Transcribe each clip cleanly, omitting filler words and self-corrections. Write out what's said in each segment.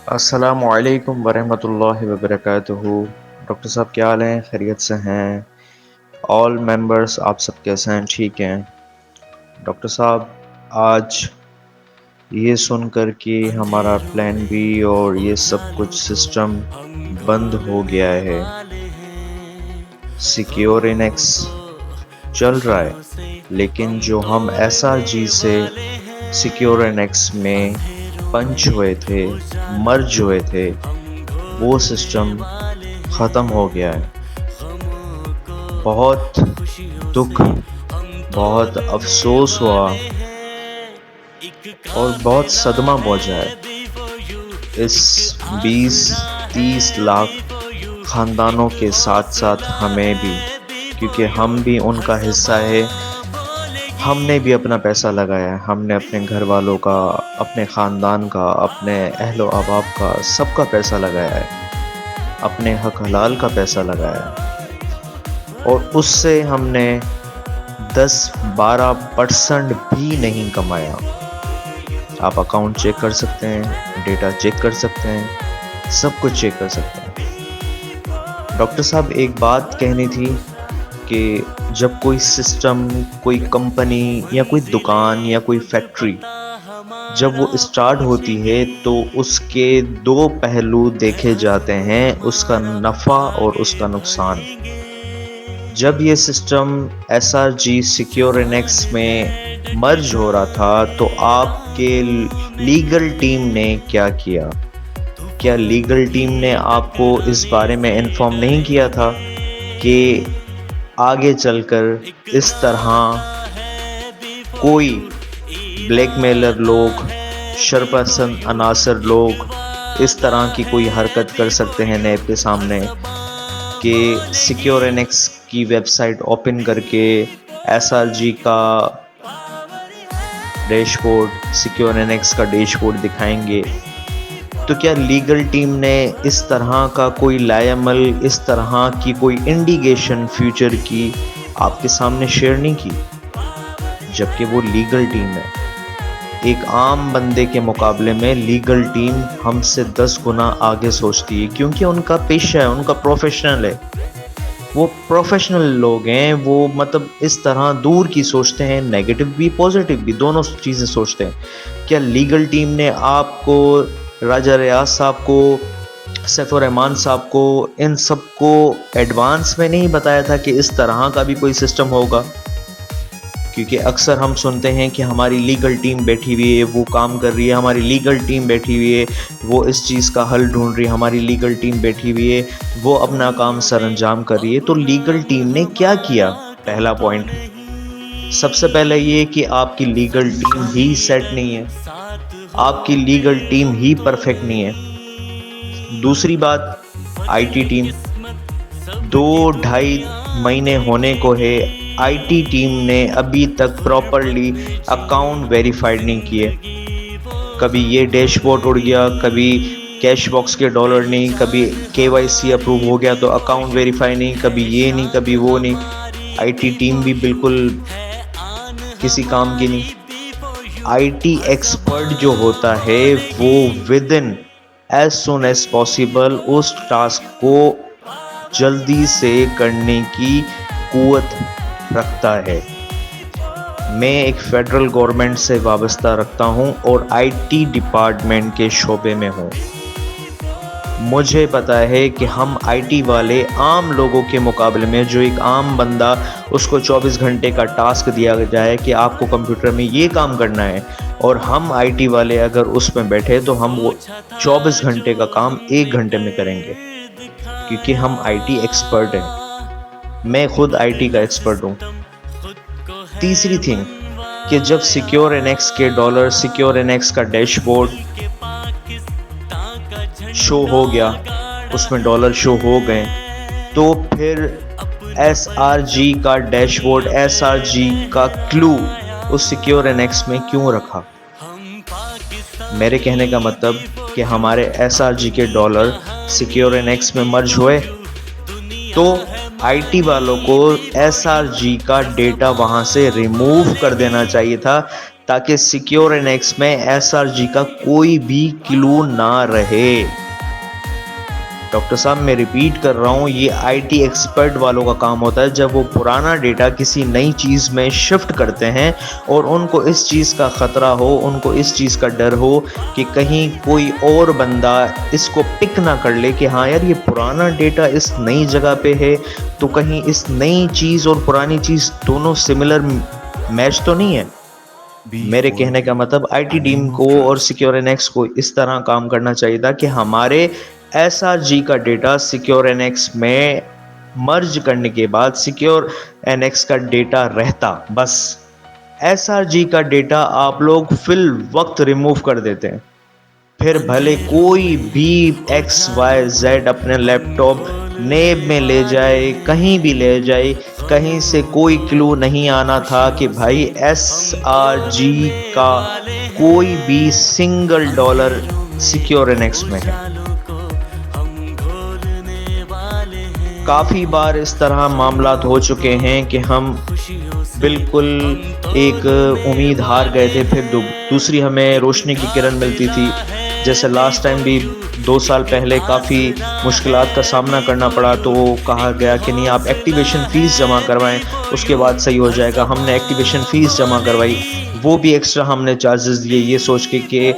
السلام علیکم ورحمۃ اللہ وبرکاتہ۔ ڈاکٹر صاحب کیا حال ہیں؟ خیریت سے ہیں؟ آل ممبرس آپ سب کیسے ہیں؟ ٹھیک ہیں؟ ڈاکٹر صاحب آج یہ سن کر کہ ہمارا پلان بی اور یہ سب کچھ سسٹم بند ہو گیا ہے، سیکیور انیکس چل رہا ہے، لیکن جو ہم ایس آر جی سے سیکیور انیکس میں پنچ ہوئے تھے، مرج ہوئے تھے، وہ سسٹم ختم ہو گیا ہے۔ بہت دکھ، بہت افسوس ہوا اور بہت صدمہ پہنچا ہے اس 20-30 لاکھ خاندانوں کے ساتھ ساتھ ہمیں بھی، کیونکہ ہم بھی ان کا حصہ ہے۔ ہم نے بھی اپنا پیسہ لگایا ہے، ہم نے اپنے گھر والوں کا، اپنے خاندان کا، اپنے اہل و احباب کا، سب کا پیسہ لگایا ہے، اپنے حق حلال کا پیسہ لگایا ہے، اور اس سے ہم نے 10-12% بھی نہیں کمایا۔ آپ اکاؤنٹ چیک کر سکتے ہیں، ڈیٹا چیک کر سکتے ہیں، سب کچھ چیک کر سکتے ہیں۔ ڈاکٹر صاحب ایک بات کہنی تھی کہ جب کوئی سسٹم، کوئی کمپنی یا کوئی دکان یا کوئی فیکٹری جب وہ اسٹارٹ ہوتی ہے تو اس کے دو پہلو دیکھے جاتے ہیں، اس کا نفع اور اس کا نقصان۔ جب یہ system S R G secure annex میں مرج ہو رہا تھا تو آپ کے لیگل ٹیم نے کیا کیا؟ کیا لیگل ٹیم نے آپ کو اس بارے میں انفارم نہیں کیا تھا کہ آگے چل کر اس طرح کوئی بلیک میلر لوگ، شرپسند عناصر لوگ اس طرح کی کوئی حرکت کر سکتے ہیں نیب کے سامنے کہ سیکیور انیکس کی ویب سائٹ اوپن کر کے ایس آر جی کا ڈیش بورڈ، سیکیور انیکس کا ڈیش بورڈ دکھائیں گے؟ تو کیا لیگل ٹیم نے اس طرح کا کوئی لائے عمل، اس طرح کی کوئی انڈیکیشن فیوچر کی آپ کے سامنے شیئر نہیں کی؟ جبکہ وہ لیگل ٹیم ہے۔ ایک عام بندے کے مقابلے میں لیگل ٹیم ہم سے 10 گنا آگے سوچتی ہے، کیونکہ ان کا پیشہ ہے، ان کا پروفیشنل ہے، وہ پروفیشنل لوگ ہیں، وہ مطلب اس طرح دور کی سوچتے ہیں، نیگیٹو بھی پوزیٹو بھی دونوں چیزیں سوچتے ہیں۔ کیا لیگل ٹیم نے آپ کو، راجہ ریاض صاحب کو، سیف الرحمان صاحب کو، ان سب کو ایڈوانس میں نہیں بتایا تھا کہ اس طرح کا بھی کوئی سسٹم ہوگا؟ کیونکہ اکثر ہم سنتے ہیں کہ ہماری لیگل ٹیم بیٹھی ہوئی ہے، وہ کام کر رہی ہے، ہماری لیگل ٹیم بیٹھی ہوئی ہے، وہ اس چیز کا حل ڈھونڈ رہی ہے، ہماری لیگل ٹیم بیٹھی ہوئی ہے، وہ اپنا کام سر انجام کر رہی ہے۔ تو لیگل ٹیم نے کیا کیا؟ پہلا پوائنٹ، سب سے پہلے یہ کہ آپ کی لیگل ٹیم ہی سیٹ نہیں ہے، آپ کی لیگل ٹیم ہی پرفیکٹ نہیں ہے۔ دوسری بات، آئی ٹی ٹیم 2-2.5 مہینے ہونے کو ہے، آئی ٹی ٹیم نے ابھی تک پراپرلی اکاؤنٹ ویریفائڈ نہیں کیے۔ کبھی یہ ڈیش بورڈ اڑ گیا، کبھی کیش باکس کے ڈالر نہیں، کبھی کے وائی سی اپروو ہو گیا تو اکاؤنٹ ویریفائی نہیں، کبھی یہ نہیں، کبھی وہ نہیں۔ آئی ٹی ٹیم بھی بالکل کسی کام کی نہیں۔ آئی ٹی ایکسپرٹ جو ہوتا ہے وہ ودن ایز سون ایز پاسبل اس ٹاسک کو جلدی سے کرنے کی قوت رکھتا ہے۔ میں ایک فیڈرل گورنمنٹ سے وابستہ رکھتا ہوں اور آئی ٹی ڈپارٹمنٹ کے شعبے میں ہوں۔ مجھے پتا ہے کہ ہم آئی ٹی والے عام لوگوں کے مقابلے میں، جو ایک عام بندہ اس کو 24 گھنٹے کا ٹاسک دیا جائے کہ آپ کو کمپیوٹر میں یہ کام کرنا ہے، اور ہم آئی ٹی والے اگر اس میں بیٹھے تو ہم وہ 24 گھنٹے کا کام 1 گھنٹے میں کریں گے، کیونکہ ہم آئی ٹی ایکسپرٹ ہیں۔ میں خود آئی ٹی کا ایکسپرٹ ہوں۔ تیسری تھنگ کہ جب سیکیور انیکس کے ڈالر، سیکیور انیکس کا ڈیش بورڈ شو ہو گیا، اس میں ڈالر شو ہو گئے، تو پھر ایس آر جی کا dashboard, S R G کا کلو اس سیکیور انیکس میں کیوں رکھا؟ میرے کہنے کا مطلب کہ ہمارے ایس آر جی کے ڈالر سیکیور انیکس میں مرج ہوئے تو آئی ٹی والوں کو ایس آر جی کا ڈیٹا وہاں سے ریموو کر دینا چاہیے تھا، تاکہ سیکیور این ایکس میں SRG کا کوئی بھی کلو نہ رہے۔ ڈاکٹر صاحب میں ریپیٹ کر رہا ہوں، یہ IT ایکسپرٹ والوں کا کام ہوتا ہے جب وہ پرانا ڈیٹا کسی نئی چیز میں شفٹ کرتے ہیں اور ان کو اس چیز کا خطرہ ہو، ان کو اس چیز کا ڈر ہو کہ کہیں کوئی اور بندہ اس کو پک نہ کر لے کہ ہاں یار یہ پرانا ڈیٹا اس نئی جگہ پہ ہے، تو کہیں اس نئی چیز اور پرانی چیز دونوں سملر میچ تو نہیں ہے۔ میرے کہنے کا مطلب IT ٹیم کو اور سیکیور این ایکس کو اس طرح کام کرنا چاہیے تھا کہ ہمارے SRG کا ڈیٹا سیکیور این ایکس میں مرج کرنے کے بعد سیکیور این ایکس کا ڈیٹا رہتا، بس SRG کا ڈیٹا آپ لوگ فی الوقت ریموو کر دیتے ہیں، پھر بھلے کوئی بھی XYZ اپنے لیپ ٹاپ نیب میں لے جائے، کہیں بھی لے جائے، کہیں سے کوئی کلو نہیں آنا تھا کہ بھائی SRG کا کوئی بھی single dollar secure N X میں ہے۔ کافی بار اس طرح معاملات ہو چکے ہیں کہ ہم بالکل ایک امید ہار گئے تھے، پھر دوسری ہمیں روشنی کی کرن ملتی تھی۔ جیسے لاسٹ ٹائم بھی 2 سال پہلے کافی مشکلات کا سامنا کرنا پڑا، تو کہا گیا کہ نہیں آپ ایکٹیویشن فیس جمع کروائیں، اس کے بعد صحیح ہو جائے گا۔ ہم نے ایکٹیویشن فیس جمع کروائی، وہ بھی ایکسٹرا ہم نے چارجز دیے یہ سوچ کے کہ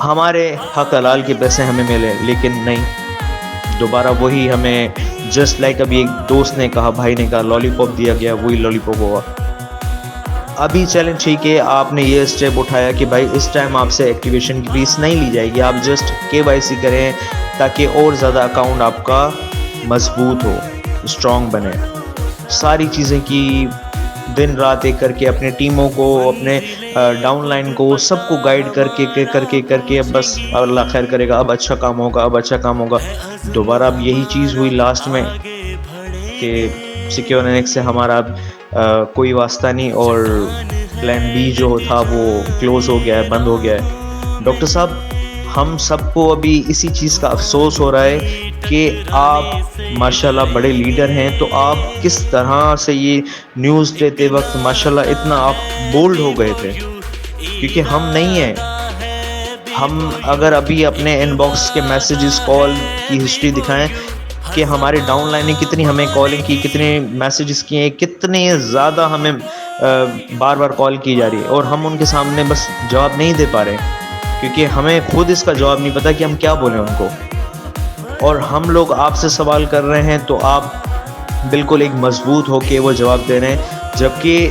ہمارے حق حلال کے پیسے ہمیں ملے، لیکن نہیں، دوبارہ وہی ہمیں جسٹ لائک ابھی ایک دوست نے کہا، بھائی نے کہا لالی پاپ دیا گیا، وہی لالی پاپ ہوا۔ ابھی چلیں ٹھیک ہے، آپ نے یہ اسٹیپ اٹھایا کہ بھائی اس ٹائم آپ سے ایکٹیویشن کی فیس نہیں لی جائے گی، آپ جسٹ KYC کریں تاکہ اور زیادہ اکاؤنٹ آپ کا مضبوط ہو، اسٹرانگ بنے۔ ساری چیزیں کی دن رات ایک کر کے اپنے ٹیموں کو، اپنے ڈاؤن لائن کو، سب کو گائیڈ کر کے اب بس اللہ خیر کرے گا، اب اچھا کام ہوگا، اب اچھا کام ہوگا۔ دوبارہ اب یہی چیز ہوئی لاسٹ میں کہ سیکیور این ایکس سے ہمارا اب کوئی واسطہ نہیں، اور پلان B جو تھا وہ کلوز ہو گیا ہے، بند ہو گیا ہے۔ ڈاکٹر صاحب ہم سب کو ابھی اسی چیز کا افسوس ہو رہا ہے کہ آپ ماشاءاللہ بڑے لیڈر ہیں، تو آپ کس طرح سے یہ نیوز دیتے وقت ماشاءاللہ اتنا آپ بولڈ ہو گئے تھے، کیونکہ ہم نہیں ہیں۔ ہم اگر ابھی اپنے ان باکس کے میسیجز کال کی ہسٹری دکھائیں کہ ہمارے ڈاؤن لائن نے کتنی ہمیں کالنگ کی، کتنے میسیجز کیے، کتنے زیادہ ہمیں بار بار کال کی جا رہی ہے، اور ہم ان کے سامنے بس جواب نہیں دے پا رہے، کیونکہ ہمیں خود اس کا جواب نہیں پتا کہ ہم کیا بولیں ان کو۔ اور ہم لوگ آپ سے سوال کر رہے ہیں تو آپ بالکل ایک مضبوط ہو کے وہ جواب دے رہے ہیں، جبکہ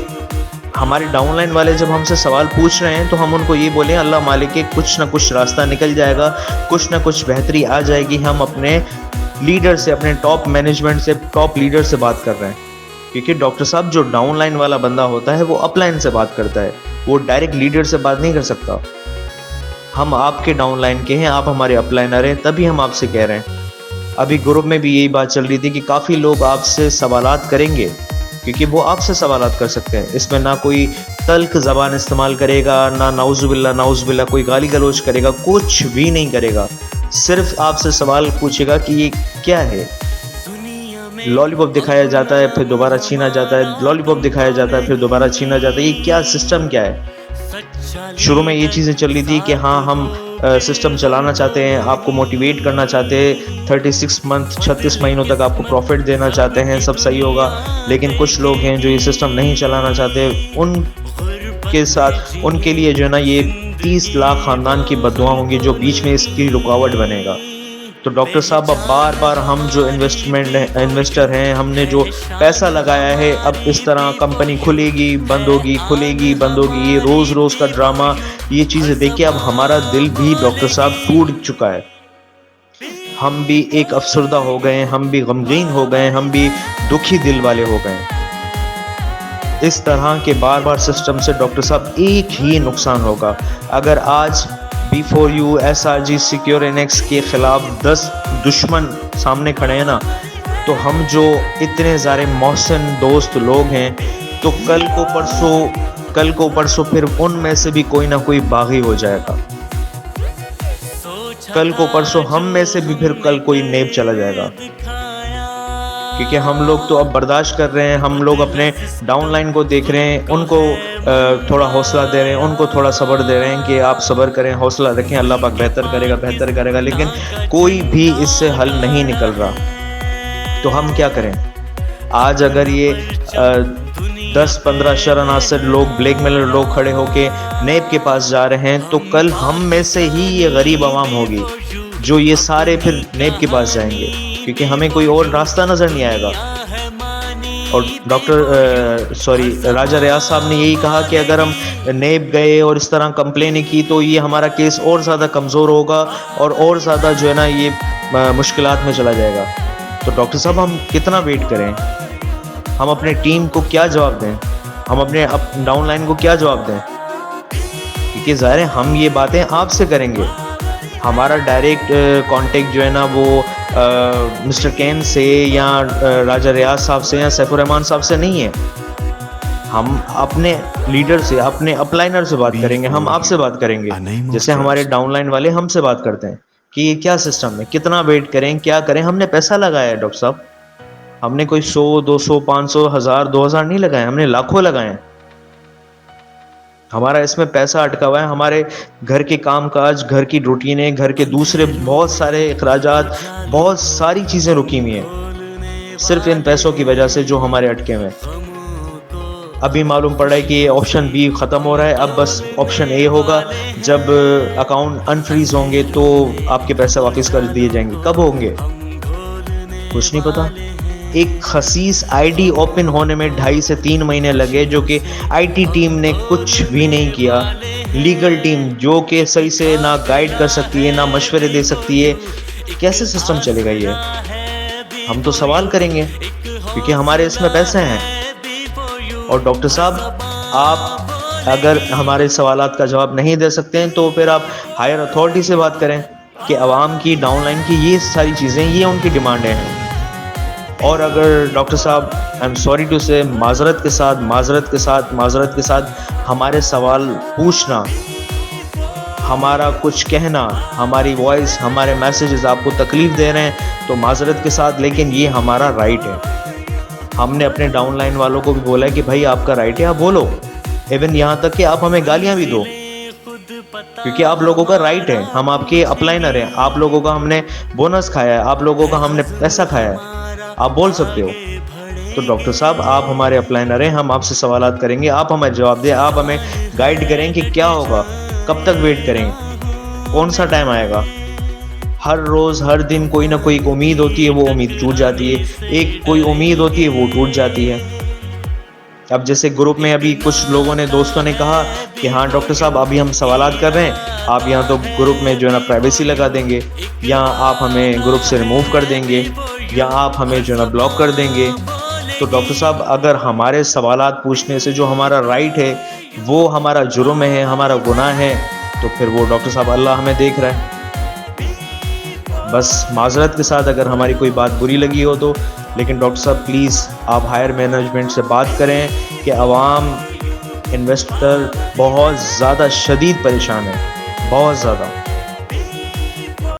ہمارے ڈاؤن لائن والے جب ہم سے سوال پوچھ رہے ہیں تو ہم ان کو یہ بولیں اللہ مالک کے کچھ نہ کچھ راستہ نکل جائے گا، کچھ نہ کچھ بہتری آ جائے گی۔ ہم اپنے لیڈر سے، اپنے ٹاپ مینجمنٹ سے، ٹاپ لیڈر سے بات کر رہے ہیں، کیونکہ ڈاکٹر صاحب جو ڈاؤن لائن والا بندہ ہوتا ہے وہ اپ لائن سے بات کرتا ہے، وہ ڈائریکٹ لیڈر سے بات نہیں کر سکتا۔ ہم آپ کے ڈاؤن لائن کے ہیں، آپ ہمارے اپ لائنر ہیں، تبھی ہم آپ سے کہہ رہے ہیں۔ ابھی گروپ میں بھی یہی بات چل رہی تھی کہ کافی لوگ آپ سے سوالات کریں گے، کیونکہ وہ آپ سے سوالات کر سکتے ہیں، اس میں نہ کوئی تلخ زبان استعمال کرے گا، نہ نعوذ باللہ کوئی گالی گلوچ کرے گا، کچھ بھی نہیں کرے گا، صرف آپ سے سوال پوچھے گا کہ یہ کیا ہے۔ لالی پاپ دکھایا جاتا ہے پھر دوبارہ چھینا جاتا ہے، لالی پاپ دکھایا جاتا ہے پھر دوبارہ چھینا جاتا ہے، یہ کیا سسٹم کیا ہے؟ شروع میں یہ چیزیں چل رہی تھی کہ ہاں ہم سسٹم چلانا چاہتے ہیں، آپ کو موٹیویٹ کرنا چاہتے ہیں، 36 منتھ 36 مہینوں تک آپ کو پروفٹ دینا چاہتے ہیں، سب صحیح ہوگا۔ لیکن کچھ لوگ ہیں جو یہ سسٹم نہیں چلانا چاہتے، ان کے ساتھ، ان کے لیے جو ہے نا یہ 30 لاکھ خاندان کی بددعا ہوں گی جو بیچ میں اس کی رکاوٹ بنے گا۔ تو ڈاکٹر صاحب اب بار بار ہم جو انویسٹر ہیں، ہم نے جو پیسہ لگایا ہے، اب اس طرح کمپنی کھلے گی بند ہوگی، کھلے گی بند ہوگی، یہ روز روز کا ڈرامہ، یہ چیزیں دیکھ کے اب ہمارا دل بھی ڈاکٹر صاحب ٹوٹ چکا ہے۔ ہم بھی ایک افسردہ ہو گئے ہیں، ہم بھی غمگین ہو گئے ہیں، ہم بھی دکھی دل والے ہو گئے ہیں۔ اس طرح کے بار بار سسٹم سے ڈاکٹر صاحب ایک ہی نقصان ہوگا، اگر آج B4U SRG secure N x کے خلاف 10 دشمن سامنے کھڑے ہیں نا، تو ہم جو اتنے سارے محسن دوست لوگ ہیں، تو کل کو پرسوں پھر ان میں سے بھی کوئی نہ کوئی باغی ہو جائے گا، کل کو پرسوں ہم میں سے بھی پھر کل کوئی نیب چلا جائے گا، کیونکہ ہم لوگ تو اب برداشت کر رہے ہیں، ہم لوگ اپنے ڈاؤن لائن کو دیکھ رہے ہیں، ان کو تھوڑا حوصلہ دے رہے ہیں، ان کو تھوڑا صبر دے رہے ہیں کہ آپ صبر کریں، حوصلہ رکھیں، اللہ پاک بہتر کرے گا، بہتر کرے گا، لیکن کوئی بھی اس سے حل نہیں نکل رہا. تو ہم کیا کریں؟ آج اگر یہ 10-15 شرح لوگ، بلیک میلر لوگ کھڑے ہو کے نیب کے پاس جا رہے ہیں، تو کل ہم میں سے ہی یہ غریب عوام ہوگی جو یہ سارے پھر نیب کے پاس جائیں گے، کیونکہ ہمیں کوئی اور راستہ نظر نہیں آئے گا. اور راجہ ریاض صاحب نے یہی کہا کہ اگر ہم نیب گئے اور اس طرح کمپلین کی تو یہ ہمارا کیس اور زیادہ کمزور ہوگا اور زیادہ جو ہے نا یہ مشکلات میں چلا جائے گا. تو ڈاکٹر صاحب ہم کتنا ویٹ کریں؟ ہم اپنے ٹیم کو کیا جواب دیں؟ ہم اپنے ڈاؤن لائن کو کیا جواب دیں؟ کیونکہ ظاہر ہے ہم یہ باتیں آپ سے کریں گے، ہمارا ڈائریکٹ کانٹیکٹ جو ہے نا وہ مسٹر کین سے یا راجہ ریاض صاحب سے یا سیف الرحمان صاحب سے نہیں ہے. ہم اپنے لیڈر سے، اپنے اپ لائنر سے بات کریں گے، ہم آپ سے بات کریں گے، جیسے ہمارے ڈاؤن لائن والے ہم سے بات کرتے ہیں کہ یہ کیا سسٹم ہے، کتنا ویٹ کریں، کیا کریں. ہم نے پیسہ لگایا ہے ڈاکٹر صاحب، ہم نے کوئی 100 200 500 1000 2000 نہیں لگائے، ہم نے لاکھوں لگائے ہیں. ہمارا اس میں پیسہ اٹکا ہوا ہے، ہمارے گھر کے کام کاج، گھر کی روٹینیں، گھر کے دوسرے بہت سارے اخراجات، بہت ساری چیزیں رکی ہوئی ہیں صرف ان پیسوں کی وجہ سے جو ہمارے اٹکے ہوئے ہیں. ابھی معلوم پڑ رہا ہے کہ یہ آپشن بی ختم ہو رہا ہے، اب بس آپشن اے ہوگا. جب اکاؤنٹ انفریز ہوں گے تو آپ کے پیسے واپس کر دیے جائیں گے. کب ہوں گے کچھ نہیں پتا. ایک خسیس آئی ڈی اوپن ہونے میں 2.5 سے 3 مہینے لگے، جو کہ آئی ٹی ٹیم نے کچھ بھی نہیں کیا. لیگل ٹیم جو کہ صحیح سے نہ گائیڈ کر سکتی ہے، نہ مشورے دے سکتی ہے، کیسے سسٹم چلے گا یہ؟ ہم تو سوال کریں گے کیونکہ ہمارے اس میں پیسے ہیں. اور ڈاکٹر صاحب آپ اگر ہمارے سوالات کا جواب نہیں دے سکتے ہیں تو پھر آپ ہائر اتھارٹی سے بات کریں کہ عوام کی، ڈاؤن لائن کی یہ ساری چیزیں، یہ ان کی ڈیمانڈیں ہیں. اور اگر ڈاکٹر صاحب آئی ایم سوری ٹو سے معذرت کے ساتھ ہمارے سوال پوچھنا، ہمارا کچھ کہنا، ہماری وائس، ہمارے میسیجز آپ کو تکلیف دے رہے ہیں تو معذرت کے ساتھ، لیکن یہ ہمارا رائٹ ہے. ہم نے اپنے ڈاؤن لائن والوں کو بھی بولا ہے کہ بھائی آپ کا رائٹ ہے، آپ بولو، ایون یہاں تک کہ آپ ہمیں گالیاں بھی دو، کیونکہ آپ لوگوں کا رائٹ ہے، ہم آپ کے اپ لائنر ہیں، آپ لوگوں کا ہم نے بونس کھایا ہے، آپ لوگوں کا ہم نے پیسہ کھایا ہے، آپ بول سکتے ہو. تو ڈاکٹر صاحب آپ ہمارے اپ لائنر ہیں، ہم آپ سے سوالات کریں گے، آپ ہمیں جواب دیں، آپ ہمیں گائیڈ کریں کہ کیا ہوگا، کب تک ویٹ کریں، کون سا ٹائم آئے گا. ہر روز ہر دن کوئی نہ کوئی امید ہوتی ہے، وہ امید ٹوٹ جاتی ہے، ایک کوئی امید ہوتی ہے وہ ٹوٹ جاتی ہے. اب جیسے گروپ میں ابھی کچھ لوگوں نے، دوستوں نے کہا کہ ہاں ڈاکٹر صاحب ابھی ہم سوالات کر رہے ہیں، آپ یہاں تو گروپ میں جو ہے نا پرائیویسی لگا دیں گے، یا آپ ہمیں گروپ سے ریموو کر دیں گے، یا آپ ہمیں جو ہے نا بلاک کر دیں گے. تو ڈاکٹر صاحب اگر ہمارے سوالات پوچھنے سے جو ہمارا رائٹ ہے وہ ہمارا جرم ہے، ہمارا گناہ ہے، تو پھر وہ ڈاکٹر صاحب اللہ ہمیں دیکھ رہا ہے. بس معذرت کے ساتھ اگر ہماری کوئی بات بری لگی ہو تو، لیکن ڈاکٹر صاحب پلیز آپ ہائر مینجمنٹ سے بات کریں کہ عوام، انویسٹر بہت زیادہ شدید پریشان ہے، بہت زیادہ.